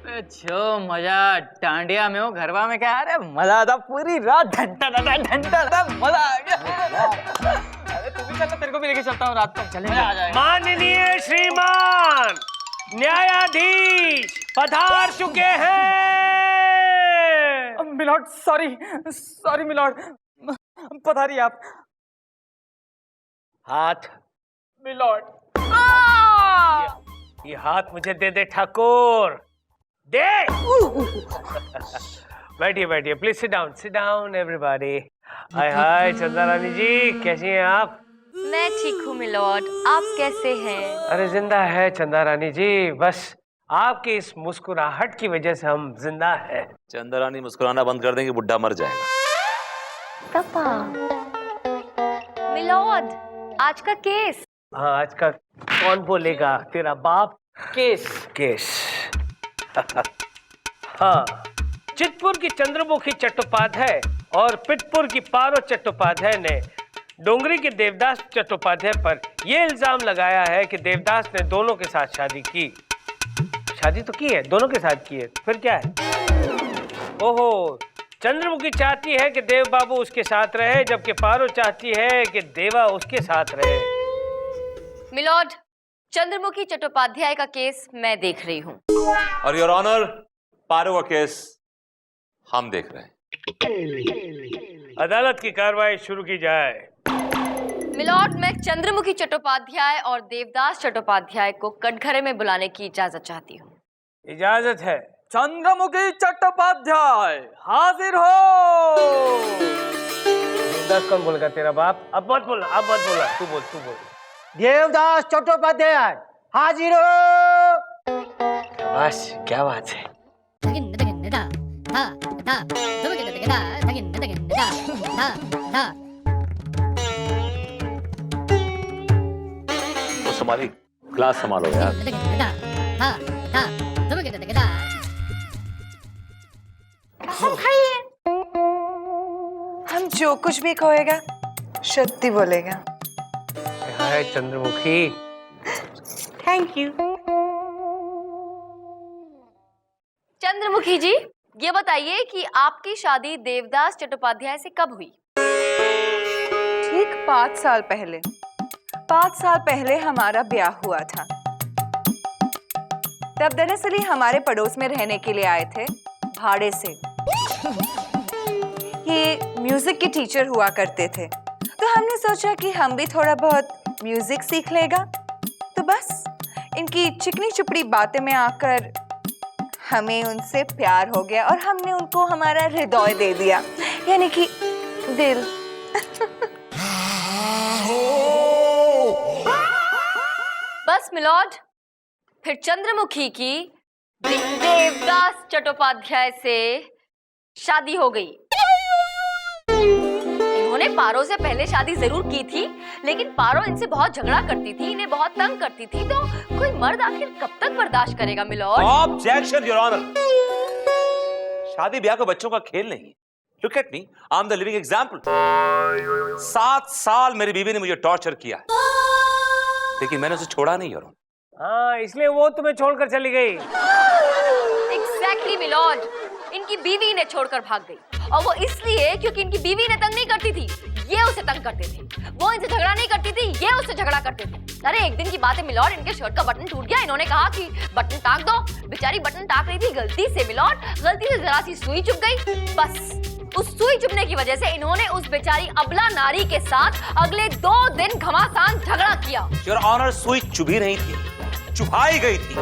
जो मजा डांडिया में हो गरबा में क्या, अरे मजा था पूरी रात, घंटा था मजा आ गया। अरे तू भी चल, तेरे को भी लेके चलता हूँ रात को, चलेंगे। आ जाएगा। माननीय श्रीमान न्यायाधीश पधार चुके हैं। मिलॉर्ड सॉरी मिलॉर्ड, पधारिए आप। हाथ मिलॉर्ड। ये हाथ मुझे दे दे ठाकुर, दे। बैठिए बैठिए, प्लीज सिट डाउन एवरीबॉडी। हाय हाय चंदा रानी जी, कैसी हैं आप? मैं ठीक हूँ मिलॉर्ड, आप कैसे हैं? अरे जिंदा है चंदा रानी जी, बस आपकी इस मुस्कुराहट की वजह से हम जिंदा हैं। चंदा रानी मुस्कुराना बंद कर देंगे, बुढ़ा मर जाएगा। पापा। मिलॉर्ड, आज का केस। हाँ, आज का कौन बोलेगा, तेरा बाप। केस हाँ, चितपुर की चंद्रमुखी चट्टोपाध्याय और पिटपुर की पारो चट्टोपाध्याय ने डोंगरी के देवदास चट्टोपाध्याय पर यह इल्जाम लगाया है कि देवदास ने दोनों के साथ शादी की। शादी तो की है, दोनों के साथ की है, फिर क्या है? ओहो, चंद्रमुखी चाहती है कि देव बाबू उसके साथ रहे, जबकि पारो चाहती है कि देवा उसके साथ रहे। मिलॉर्ड, चंद्रमुखी चट्टोपाध्याय का केस मैं देख रही हूँ। और योर ऑनर, पारो का केस हम देख रहे हैं। अदालत की कार्रवाई शुरू की जाए। मिलॉर्ड, मैं चंद्रमुखी चट्टोपाध्याय और देवदास चट्टोपाध्याय को कटघरे में बुलाने की इजाजत चाहती हूँ। इजाजत है। चंद्रमुखी चट्टोपाध्याय हाजिर हो। देवदास कौन बोलेगा, तेरा बाप? अब मत बोला, तू बोल। देवदास चट्टोपाध्याय हाजिर हो। बस क्या बात है। तो संभाली, क्लास संभालो यार। हम जो कुछ भी कहेगा सत्य बोलेगा। Hi Chandramukhi. Thank you. Chandramukhi ji, ये बताइए कि आपकी शादी देवदास चट्टोपाध्याय से कब हुई? ठीक 5 साल पहले। 5 साल पहले हमारा ब्याह हुआ था। तब दरअसल ही हमारे पड़ोस में रहने के लिए आए थे भाड़े से। ये म्यूजिक के टीचर हुआ करते थे, तो हमने सोचा कि हम भी थोड़ा बहुत म्यूजिक सीख लेगा। तो बस इनकी चिकनी चुपड़ी बातें में आकर हमें उनसे प्यार हो गया और हमने उनको हमारा हृदय दे दिया, यानी कि दिल। बस मिलॉर्ड, फिर चंद्रमुखी की देवदास चट्टोपाध्याय से शादी हो गई। इन्होंने पारो से पहले शादी जरूर की थी, लेकिन पारो इनसे बहुत झगड़ा करती थी, इन्हें बहुत तंग करती थी। तो कोई मर्द आखिर कब तक बर्दाश्त करेगा मिलॉर्ड? Objection your honour. शादी ब्याह को बच्चों का खेल नहीं है। Look at me, I am the living example. 7 साल मेरी बीवी ने मुझे टॉर्चर किया है, लेकिन मैंने उसे छोड़ा नहीं योर ऑनर। हाँ, इसलिए वो तुम्हें छोड़कर चली गई। एग्जैक्टली मिलॉर्ड, इनकी बीवी इन्हें छोड़कर भाग गई, और वो इसलिए क्योंकि इनकी बीवी इन्हें तंग नहीं करती थी, ये उसे तंग करते थे। वो इनसे झगड़ा नहीं करती थी, ये उससे झगड़ा करते थे। अरे एक दिन की बात है मिलॉर्ड, इनके शर्ट का बटन टूट गया। इन्होंने कहा कि बटन टाक दो। बेचारी बटन टाक रही थी गलती से मिलॉर्ड, गलती से जरा सी सुई चुभ गई। बस उस सुई चुभने की वजह से इन्होंने उस बेचारी अबला नारी के साथ अगले 2 दिन घमासान झगड़ा किया। योर ऑनर, सुई चुभी नहीं थी, चुभाई गई थी,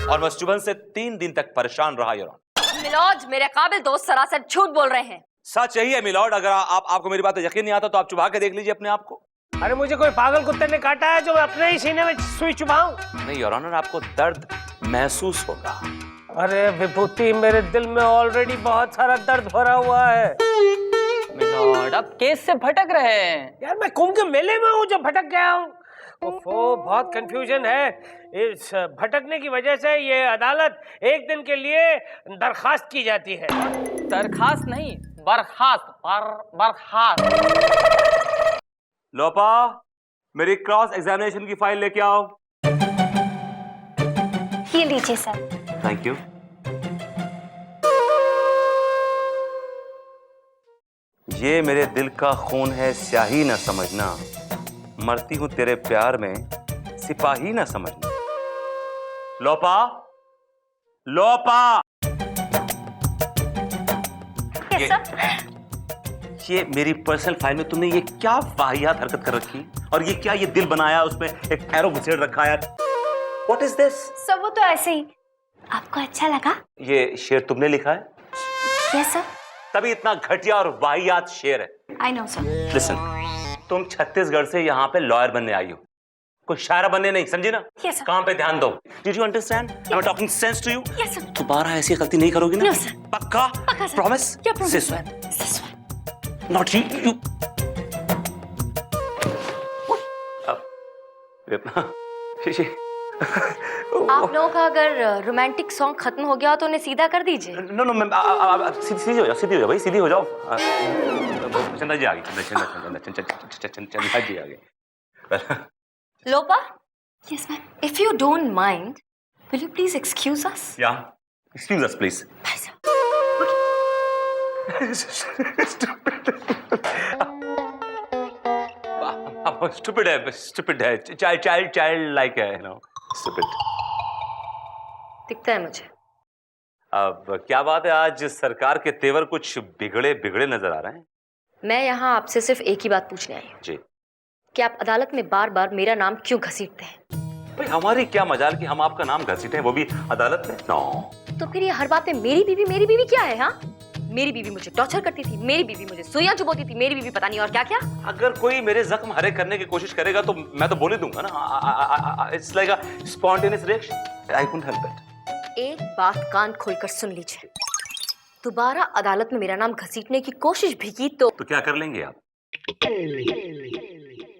और मैं चुभन से 3 दिन तक परेशान रहा योर ऑनर। मिलॉर्ड, मेरे काबिल दोस्त सरासर झूठ बोल रहे हैं। सच यही है मिलॉर्ड। अगर आपको मेरी बात पर यकीन नहीं आता तो आप चुभा के देख लीजिए अपने आप को। अरे मुझे कोई पागल कुत्ते ने काटा है जो अपने ही सीने में सुई चुभाऊं? नहीं योर ऑनर, आपको दर्द महसूस होगा। अरे विभूति, मेरे दिल में ऑलरेडी बहुत सारा दर्द भरा हुआ है। मिलॉर्ड, आप केस से भटक रहे हैं। यार मैं कुंभ के मेले में हूँ जो भटक गया हूँ। ओफो, बहुत कंफ्यूजन है। इस भटकने की वजह से ये अदालत एक दिन के लिए दरखास्त की जाती है। दरखास्त नहीं, बर्खास्त। बर्खास्त। लोपा, मेरी क्रॉस एग्जामिनेशन की फाइल लेके आओ। ये लीजिए सर। Thank you. ये मेरे दिल का खून है, स्याही ना समझना, मरती हूं तेरे प्यार में, सिपाही ना समझना। लोपा, लोपा। ये मेरी पर्सनल फाइल में तुमने ये क्या वाहियात हरकत कर रखी, और ये क्या, ये दिल बनाया, उसमें एक एरो घुसेड़ रखा है। What is this? सब वो तो ऐसे ही। आपको अच्छा लगा? ये शेर तुमने लिखा है? Yes sir. तभी इतना घटिया और वाहियात शेर है। I know sir. लिसन, तुम छत्तीसगढ़ से यहाँ पे लॉयर बनने आई हो, कोई शायरा बनने नहीं, समझी ना? Yes, sir. काम पे ध्यान दो। Did you understand? Am I talking sense to you? Yes, sir. दोबारा ऐसी गलती नहीं करोगी ना? No, sir. पक्का? पक्का, sir. Promise? Yeah, promise. Say so. This one. Not you. You. आप लोगों का अगर रोमांटिक सॉन्ग खत्म हो गया तो उन्हें सीधा कर दीजिए। नो नो मैम, सीधी हो जाओ, सीधी हो जाओ भाई, सीधी हो जाओ। चंदा जी आ गई, चंदा जी आ गई। लोपा? Yes, ma'am. If you don't mind, will you please excuse us? Yeah, excuse us please. Bye, sir. Stupid है, child like है, you know, stupid. दिखता है मुझे। अब क्या बात है, आज सरकार के तेवर कुछ बिगड़े बिगड़े नजर आ रहे हैं। मैं यहाँ आपसे सिर्फ एक ही बात पूछने आई हूँ जी। कि आप अदालत में बार बार मेरा नाम क्यों घसीटते हैं? भाई हमारी क्या मजाल कि हम आपका नाम घसीटे हैं, वो भी अदालत में? नो। तो फिर ये हर बात में मेरी बीवी क्या है? हाँ, मेरी बीवी मुझे टॉर्चर करती थी, मेरी बीवी मुझे सुइयां चुभोती थी, मेरी बीवी पता नहीं और क्या क्या। अगर कोई मेरे जख्म हरे करने की कोशिश करेगा तो मैं तो बोल ही दूंगा ना। It's like a spontaneous reaction, I couldn't help it. एक बात कान खोलकर सुन लीजिए, दोबारा अदालत में मेरा नाम घसीटने की कोशिश भी की तो क्या कर लेंगे आप?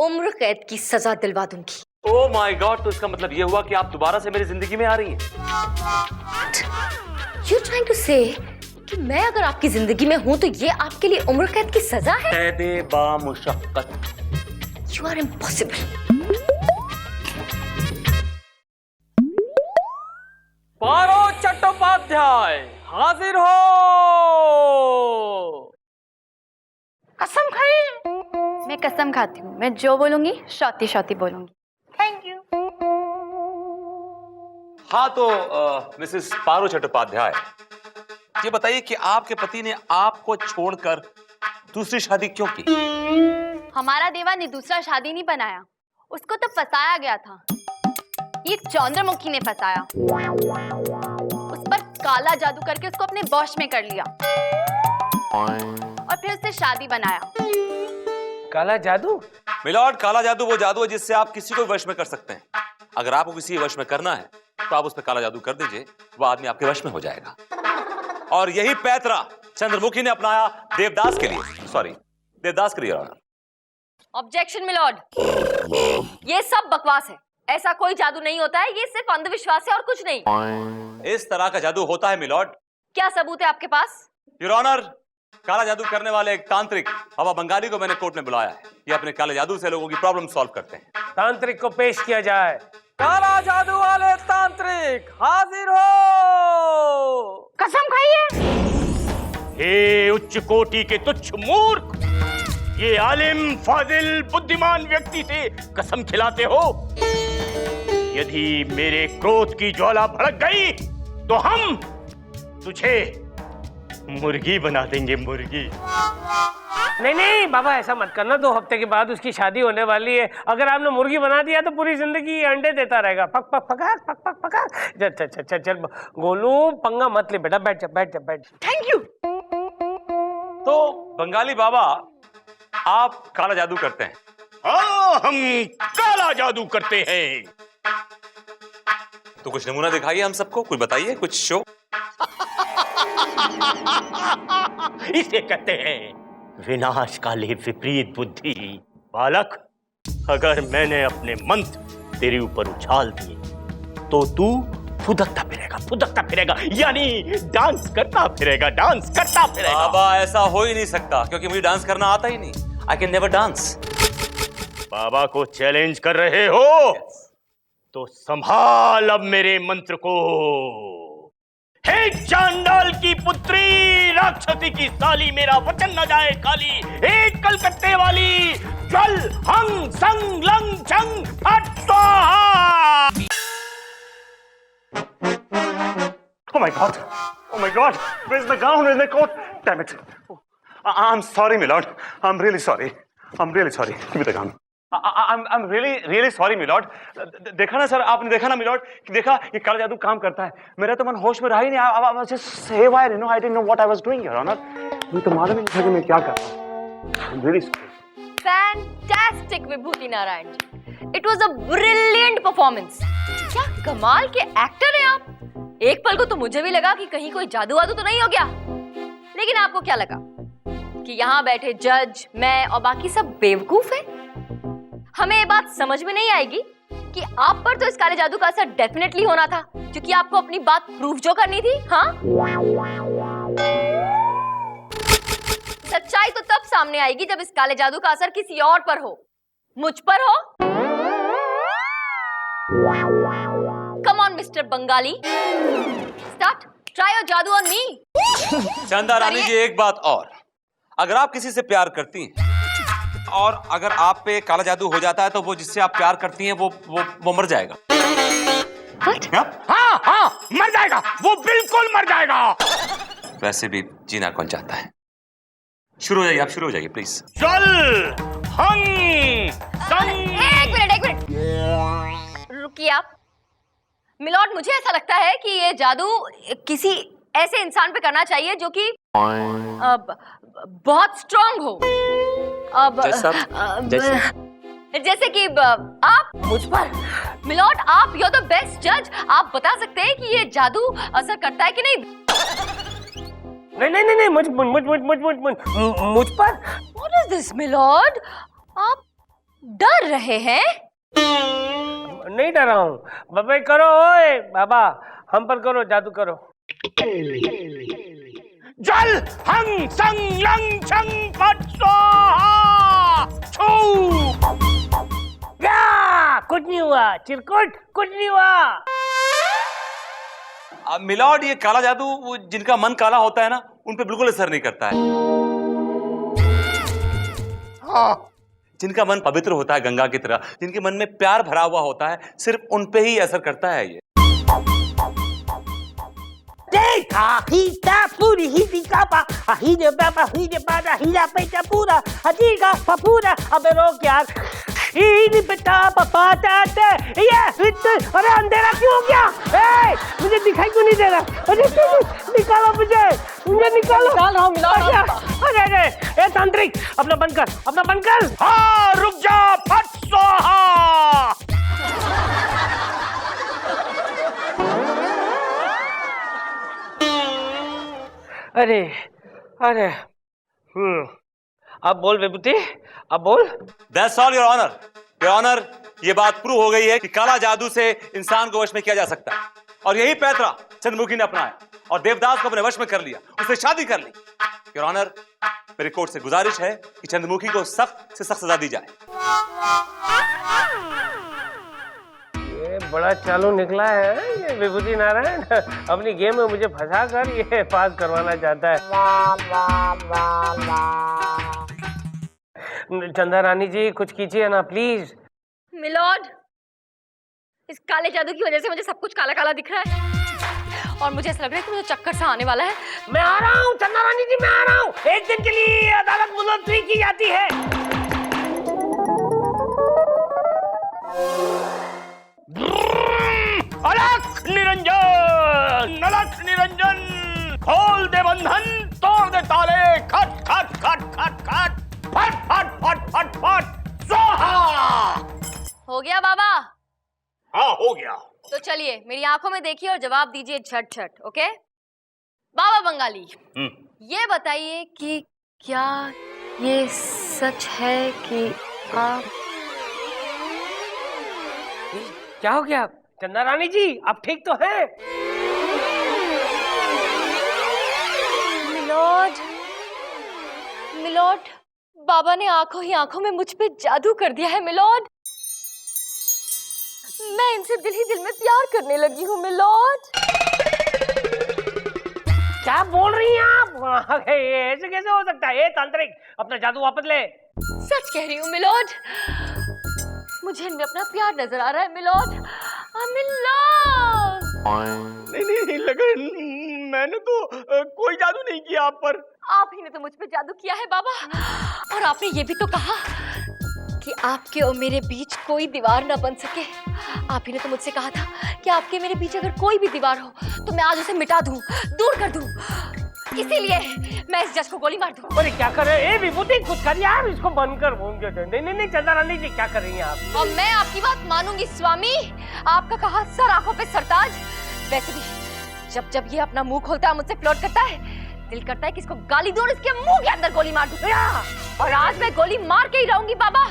उम्र कैद की सजा दिलवा दूंगी। ओह माय गॉड, तो इसका मतलब ये हुआ कि आप दोबारा से मेरी जिंदगी में आ रही हैं? You're trying to say कि मैं अगर आपकी जिंदगी में हूं तो ये आपके लिए उम्र कैद की सजा है? कैदे बामुशक्कत। You are impossible. पारो चट्टोपाध्याय हाजिर हो। कसम खाई? मैं कसम खाती हूँ, मैं जो बोलूंगी शौती शौती बोलूंगी। Thank you. हाँ तो मिसेस पारो चट्टोपाध्याय, ये बताइए कि आपके पति ने आपको छोड़कर दूसरी शादी क्यों की? हमारा देवा ने दूसरा शादी नहीं बनाया, उसको तो फंसाया गया था। ये चंद्रमुखी ने फंसाया, उस पर काला जादू करके उसको अपने वश में कर लिया और फिर उससे शादी बनाया। काला जादू? मिलॉर्ड, काला जादू वो जादू है जिससे आप किसी को वश में कर सकते हैं। अगर आपको किसी वश में करना है तो आप उस पर काला जादू कर दीजिए, वो आदमी आपके वश में हो जाएगा। और यही पैतरा चंद्रमुखी ने अपनाया देवदास के लिए, सॉरी देवदास के लिए। ऑब्जेक्शन मिलॉर्ड, ये सब बकवास है, ऐसा कोई जादू नहीं होता है, ये सिर्फ अंधविश्वास है और कुछ नहीं। इस तरह का जादू होता है मिलॉर्ड। क्या सबूत है आपके पास? योर ऑनर, काला जादू करने वाले एक तांत्रिक बाबा बंगाली को मैंने कोर्ट में बुलाया है। ये अपने काले जादू से लोगों की प्रॉब्लम सॉल्व करते हैं। तांत्रिक को पेश किया जाए। काला जादू वाले तांत्रिक हाजिर हो। कसम खाइए। हे उच्च कोटि के तुच्छ मूर्ख, ये आलिम फाजिल बुद्धिमान व्यक्ति से कसम खिलाते हो? यदि मेरे क्रोध की ज्वाला भड़क गई तो हम तुझे मुर्गी बना देंगे, मुर्गी। नहीं नहीं बाबा, ऐसा मत करना, 2 हफ्ते के बाद उसकी शादी होने वाली है। अगर आपने मुर्गी बना दिया तो पूरी जिंदगी अंडे देता रहेगा। पक पक पकाक, पक पक पकाक। चल चल चल चल चल गोलू, पंगा मत ले बेटा, बैठ जा बैठ जा बैठ जा। Thank you. तो बंगाली बाबा, आप काला जादू करते हैं? हाँ, हम काला जादू करते हैं। तो कुछ नमूना दिखाइए हम सबको, कुछ बताइए, कुछ शो। इसे कहते हैं विनाशकाले विपरीत बुद्धि। बालक, अगर मैंने अपने मंत्र तेरे ऊपर उछाल दिए तो तू फुदकता फिरेगा, यानी डांस करता फिरेगा। बाबा ऐसा हो ही नहीं सकता, क्योंकि मुझे डांस करना आता ही नहीं। I can never dance. बाबा को चैलेंज कर रहे हो? तो संभाल अब मेरे मंत्र को। हे चांडाल की पुत्री, राक्षसी की साली, मेरा वचन न जाए खाली। एक कलकत्ते वाली, ज्वल हंग संग लंग छंग फट स्वाहा। Oh my God! Oh my God! Where's the gown? Where's the coat? Damn it! I'm sorry, my lord. I'm really sorry. I'm really sorry. Give me the gown. I'm really sorry, my lord. देखा ना sir, आपने देखा ना my lord, कि देखा ये काला जादू काम करता है। मेरा तो मन होश में रहा ही नहीं। I was just haywire, you know. I didn't know what I was doing, Your Honor. मुझे तो मालूम ही नहीं था कि मैं क्या कर रहा हूँ। I'm really sorry. Fantastic, Vibhuti Narayan ji. It was a brilliant performance. क्या कमाल के एक्टर हैं आप। एक पल को तो मुझे भी लगा कि कहीं कोई जादू वादू तो नहीं हो गया। लेकिन आपको क्या लगा कि यहाँ बैठे जज, मैं और बाकी सब बेवकूफ हैं? हमें ये बात समझ में नहीं आएगी कि आप पर तो इस काले जादू का असर डेफिनेटली होना था, क्योंकि आपको अपनी बात प्रूफ जो करनी थी। हाँ, सच्चाई तो तब सामने आएगी जब इस काले जादू का असर किसी और पर हो, मुझ पर हो। Come on mister Bengali, start, try your जादू ऑन मी। चंदा रानी जी, एक बात और, अगर आप किसी से प्यार करती हैं और अगर आप पे काला जादू हो जाता है तो वो जिससे आप प्यार करती हैं वो मर जाएगा। हाँ, मर जाएगा, वो बिल्कुल मर जाएगा। वैसे भी जीना कौन चाहता है। शुरू हो जाइए, आप शुरू हो जाइए प्लीज। चल हंग संग। एक मिनट रुकिए आप। मिलॉर्ड, मुझे ऐसा लगता है कि ये जादू किसी ऐसे इंसान पे करना चाहिए जो कि बहुत स्ट्रांग हो। जैसे कि आप मुझ पर। मिलॉर्ड, आप यू आर द बेस्ट जज। आप बता सकते हैं कि ये जादू असर करता है कि नहीं? नहीं, मुझ पर। What is this, my lord? आप डर रहे हैं? नहीं डरा हूँ। बाबा करो, ओए बाबा, हम पर करो, जादू करो। जल हंग संग लंग छंग फट स्वाहा। छू। या कुछ नहीं हुआ, चिरकुट कुछ नहीं हुआ। मिलॉर्ड, ये काला जादू वो जिनका मन काला होता है ना, उन पे बिल्कुल असर नहीं करता है। हाँ। जिनका मन पवित्र होता है गंगा की तरह, जिनके मन में प्यार भरा हुआ होता है, सिर्फ उन पे ही असर करता है ये। अबे रोक यार। अरे अंधेरा क्यों हो गया? मुझे दिखाई क्यों नहीं दे रहा? अरे निकालो मुझे निकालो। निकाल रहा हूँ मिलॉर्ड। अरे तांत्रिक, अपना बंद कर। हाँ, रुक जा, फट स्वाहा। अरे अब बोल विभूति, अब बोल। That's all, Your Honor. Your Honor, ये बात प्रूव हो गई है कि काला जादू से इंसान को वश में किया जा सकता है, और यही पैतरा चंद्रमुखी ने अपनाया और देवदास को अपने वश में कर लिया, उससे शादी कर ली। Your Honor, मेरी कोर्ट से गुजारिश है कि चंद्रमुखी को सख्त से सख्त सजा दी जाए। ये बड़ा चालू निकला है ये विभूति नारायण। अपनी गेम में मुझे फंसा कर ये पास करवाना चाहता है। चंदा रानी जी, कुछ कीजिए ना प्लीज। मिलॉर्ड, इस काले जादू की वजह से मुझे सब कुछ काला काला दिख रहा है और मुझे ऐसा लग रहा है कि मुझे चक्कर सा आने वाला है। मैं आ रहा हूँ चंदा रानी जी, मैं आ रहा हूँ। एक दिन के लिए अदालत मुलतवी की जाती है। अलख निरंजन, खोल दे बंधन, तोड़ दे ताले, खट खट खट खट खट, फट फट फट फट फट स्वाहा। हो गया बाबा? हाँ, हो गया। तो चलिए मेरी आंखों में देखिए और जवाब दीजिए झट झट। ओके बाबा बंगाली, ये बताइए कि क्या ये सच है कि आप क्या हो गया चंदा रानी जी, आप ठीक तो हैं? मिलॉर्ड, बाबा ने आंखों ही आंखों में मुझ पे जादू कर दिया है मिलॉर्ड। मैं इनसे दिल ही दिल में प्यार करने लगी हूँ मिलॉर्ड। क्या बोल रही हैं आप? ये ऐसे कैसे हो सकता है? तांत्रिक, अपना जादू वापस ले। सच कह रही हूँ मिलोड, मुझे इनमें अपना प्यार नजर आ रहा है मिलोड। I'm in love। नहीं लगन, मैंने तो कोई जादू नहीं किया आप पर। आप ही ने तो मुझ पे जादू किया है बाबा, और आपने ये भी तो कहा कि आपके और मेरे बीच कोई दीवार ना बन सके। आप ही ने तो मुझसे कहा था कि आपके मेरे बीच अगर कोई भी दीवार हो तो मैं आज उसे मिटा दूं, दूर कर दूं। इसीलिए मैं इस जज को गोली मार दूं। अरे क्या कर रहे हैं? विभूति कुछ करिए आप, इसको बंद कर। नहीं चंदा रानी जी, क्या कर रही हैं आप? और मैं आपकी बात मानूंगी स्वामी, आपका कहा सर आंखों पे सरताज। वैसे भी जब ये अपना मुंह खोलता है, मुझसे फ्लर्ट करता है, दिल करता है कि इसको गाली दूं और इसके मुंह के अंदर गोली मार दूं। और आज मैं गोली मार के ही रहूंगी बाबा।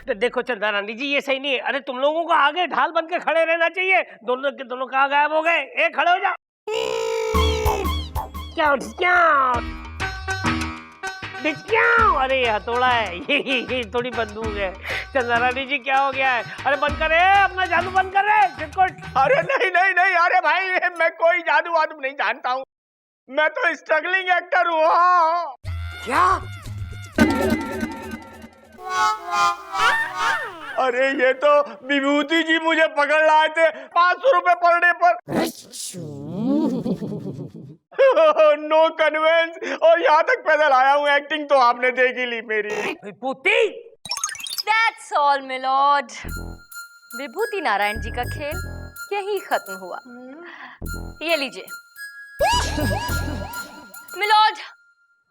देखो चंदा रानी जी, ये सही नहीं है। अरे तुम लोगों को आगे ढाल बन के खड़े रहना चाहिए। दोनों के दोनों कहाँ गायब हो गए? एक खड़े हो जाओ। अरे हथौड़ा है, ये थोड़ी बंदूक है। चंदा रानी जी क्या हो गया है? अरे बंद करे अपना जादू, बंद करे। अरे नहीं, अरे भाई मैं कोई जादू वादू नहीं जानता हूँ, मैं तो स्ट्रगलिंग एक्टर हूँ। क्या? अरे ये तो विभूति जी मुझे पकड़ लाए थे 500 रुपए पर डे पर। नो कन्वेंस, और यहाँ तक पैदल आया हूँ। एक्टिंग तो आपने देख ही ली मेरी। विभूति, That's all, मिलोड। विभूति नारायण जी का खेल यही खत्म हुआ। ये लीजिए मिलोड,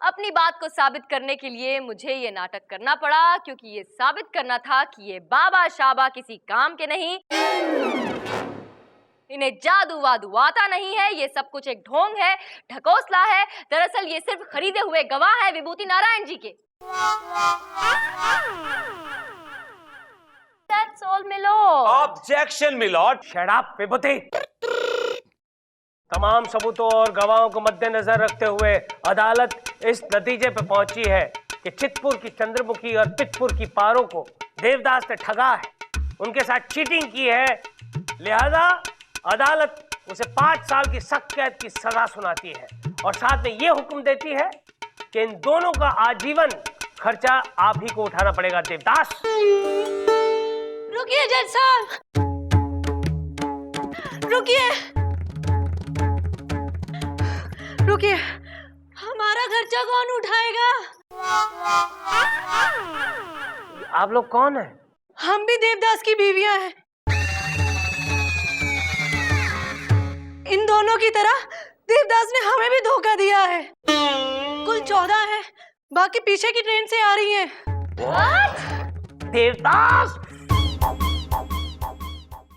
अपनी बात को साबित करने के लिए मुझे ये नाटक करना पड़ा, क्योंकि ये साबित करना था कि ये बाबा शाबा किसी काम के नहीं, इन्हें जादू वादू आता नहीं है। ये सब कुछ एक ढोंग है, ढकोसला है। दरअसल ये सिर्फ खरीदे हुए गवाह है विभूति नारायण जी के। That's all, milord. Objection milord. Shut up Vibhuti. तमाम सबूतों और गवाहों को मद्देनजर रखते हुए अदालत इस नतीजे पर पहुंची है कि चितपुर की चंद्रमुखी और पितपुर की पारो को देवदास ने ठगा है, उनके साथ चीटिंग की है। लिहाजा अदालत उसे 5 साल की सख्त कैद की सजा सुनाती है और साथ में यह हुक्म देती है कि इन दोनों का आजीवन खर्चा आप ही को उठाना पड़ेगा। देवदास, रुकिए जज साहब, रुकिए, हमारा खर्चा कौन उठाएगा? आप लोग कौन हैं? हम भी देवदास की बीवियां हैं। इन दोनों की तरह देवदास ने हमें भी धोखा दिया है। कुल 14 है, बाकी पीछे की ट्रेन से आ रही हैं। देवदास,